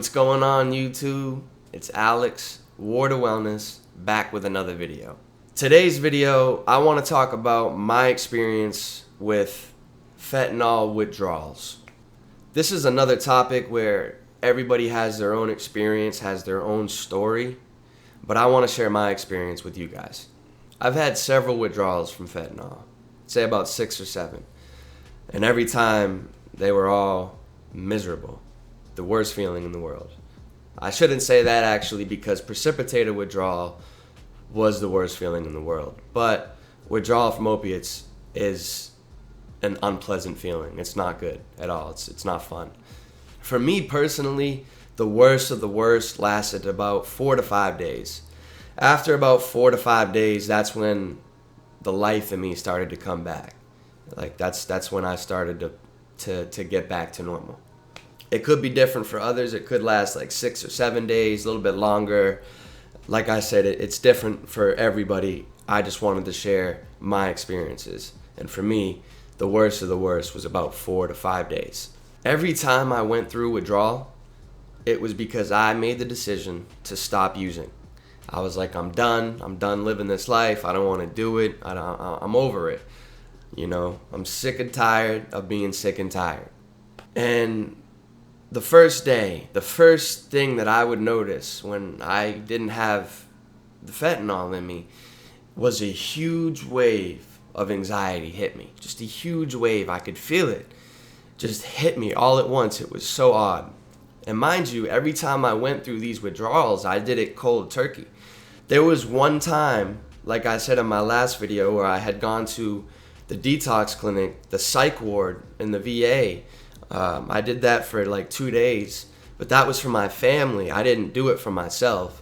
What's going on, YouTube? It's Alex, War to Wellness, back with another video. Today's video, I want to talk about my experience with fentanyl withdrawals. This is another topic where everybody has their own experience, has their own story, but I want to share my experience with you guys. I've had several withdrawals from fentanyl, say about 6 or 7, and every time they were all miserable. The worst feeling in the world. I shouldn't say that actually, because precipitated withdrawal was the worst feeling in the world. But withdrawal from opiates is an unpleasant feeling. It's not good at all. It's not fun. For me personally, the worst of the worst lasted about 4 to 5 days. After about 4 to 5 days, that's when the life in me started to come back. Like that's when I started to get back to normal. It could be different for others. It could last like 6 or 7 days, a little bit longer. Like I said, it's different for everybody. I just wanted to share my experiences. And for me, the worst of the worst was about 4 to 5 days. Every time I went through withdrawal, it was because I made the decision to stop using. I was like, I'm done living this life. I don't want to do it. I'm over it. You know, I'm sick and tired of being sick and tired. And the first day, the first thing that I would notice when I didn't have the fentanyl in me was a huge wave of anxiety hit me. Just a huge wave. I could feel it. Just hit me all at once. It was so odd. And mind you, every time I went through these withdrawals, I did it cold turkey. There was one time, like I said in my last video, where I had gone to the detox clinic, the psych ward in the VA. I did that for like 2 days, but that was for my family. I didn't do it for myself.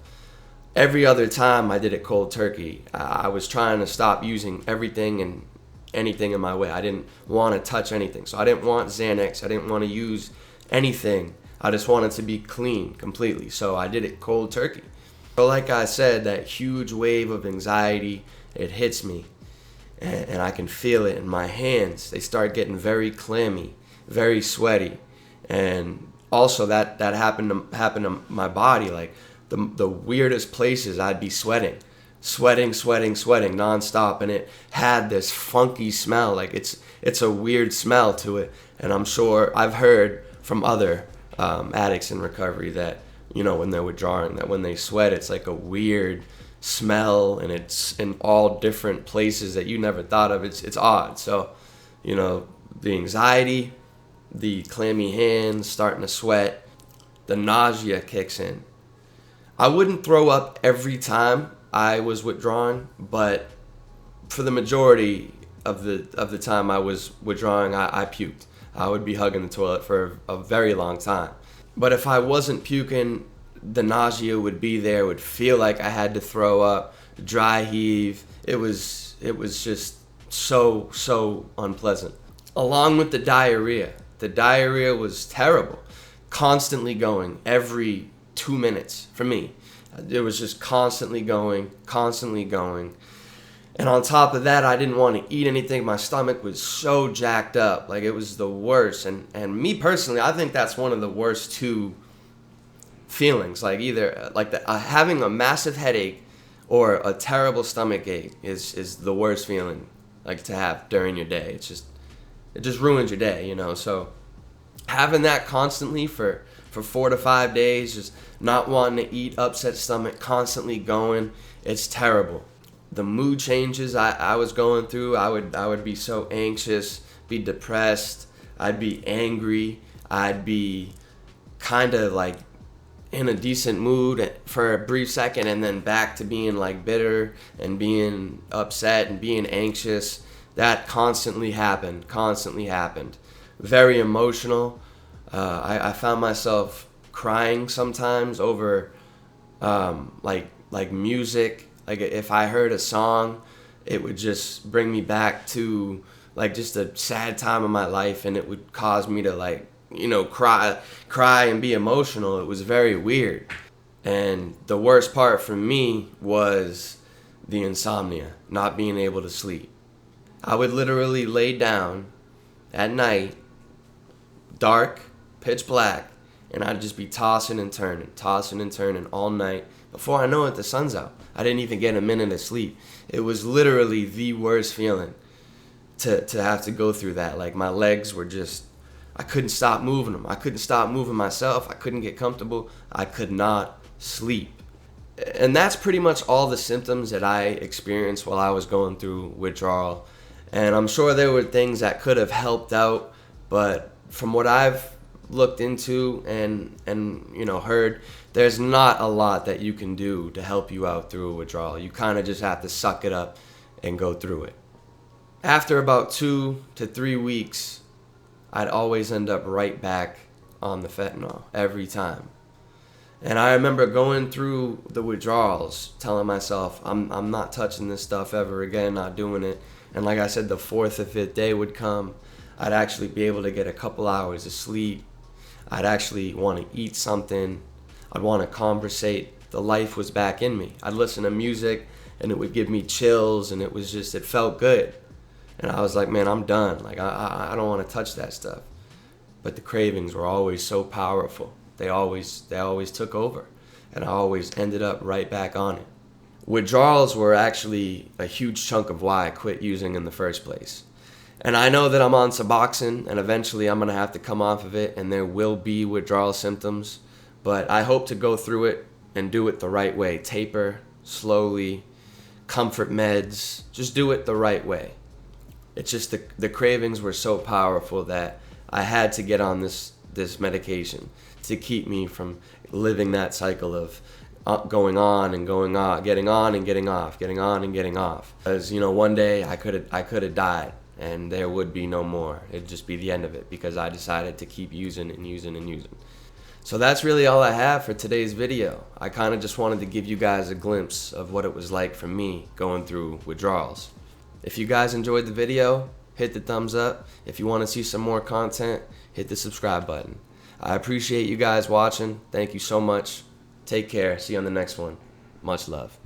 Every other time I did it cold turkey. I was trying to stop using everything and anything in my way. I didn't want to touch anything. So I didn't want Xanax. I didn't want to use anything. I just wanted to be clean completely. So I did it cold turkey. So like I said, that huge wave of anxiety, it hits me. And I can feel it in my hands. They start getting very clammy, very sweaty, and also that happened to my body. Like the weirdest places, I'd be sweating nonstop, and it had this funky smell. Like it's a weird smell to it, and I'm sure I've heard from other addicts in recovery that, you know, when they're withdrawing, that when they sweat, it's like a weird smell, and it's in all different places that you never thought of. It's odd. So, you know, the anxiety, the clammy hands, starting to sweat, the nausea kicks in. I wouldn't throw up every time I was withdrawing, but for the majority of the time I was withdrawing, I puked. I would be hugging the toilet for a very long time. But if I wasn't puking, the nausea would be there, would feel like I had to throw up, dry heave. It was just so unpleasant. Along with the diarrhea. The diarrhea was terrible. Constantly going every 2 minutes for me. It was just constantly going. And on top of that, I didn't want to eat anything. My stomach was so jacked up. Like, it was the worst. And me personally, I think that's one of the worst two feelings. Like, either like having a massive headache or a terrible stomach ache is the worst feeling, like, to have during your day. It just ruins your day, you know. So having that constantly for 4 to 5 days, just not wanting to eat, upset stomach, constantly going, it's terrible. The mood changes I was going through, I would be so anxious, be depressed, I'd be angry, I'd be kind of like in a decent mood for a brief second, and then back to being like bitter and being upset and being anxious. That constantly happened. Very emotional. I found myself crying sometimes over like music. Like, if I heard a song, it would just bring me back to like just a sad time of my life, and it would cause me to, like, you know, cry and be emotional. It was very weird. And the worst part for me was the insomnia, not being able to sleep. I would literally lay down at night, dark, pitch black, and I'd just be tossing and turning all night. Before I know it, the sun's out. I didn't even get a minute of sleep. It was literally the worst feeling to have to go through that. Like, my legs were just, I couldn't stop moving them. I couldn't stop moving myself. I couldn't get comfortable. I could not sleep. And that's pretty much all the symptoms that I experienced while I was going through withdrawal. And I'm sure there were things that could have helped out, but from what I've looked into and heard, there's not a lot that you can do to help you out through a withdrawal. You kind of just have to suck it up and go through it. After about 2 to 3 weeks, I'd always end up right back on the fentanyl every time. And I remember going through the withdrawals, telling myself, I'm not touching this stuff ever again, not doing it. And like I said, the 4th or 5th day would come. I'd actually be able to get a couple hours of sleep. I'd actually want to eat something. I'd want to conversate. The life was back in me. I'd listen to music and it would give me chills, and it felt good. And I was like, man, I'm done. Like, I don't want to touch that stuff. But the cravings were always so powerful. They always took over, and I always ended up right back on it. Withdrawals were actually a huge chunk of why I quit using in the first place. And I know that I'm on Suboxone, and eventually I'm going to have to come off of it, and there will be withdrawal symptoms. But I hope to go through it and do it the right way. Taper, slowly, comfort meds, just do it the right way. It's just the cravings were so powerful that I had to get on this medication to keep me from living that cycle of going on and going off, getting on and getting off, getting on and getting off. Because, one day I could have died and there would be no more. It'd just be the end of it because I decided to keep using and using and using. So that's really all I have for today's video. I kind of just wanted to give you guys a glimpse of what it was like for me going through withdrawals. If you guys enjoyed the video, hit the thumbs up. If you want to see some more content, hit the subscribe button. I appreciate you guys watching. Thank you so much. Take care. See you on the next one. Much love.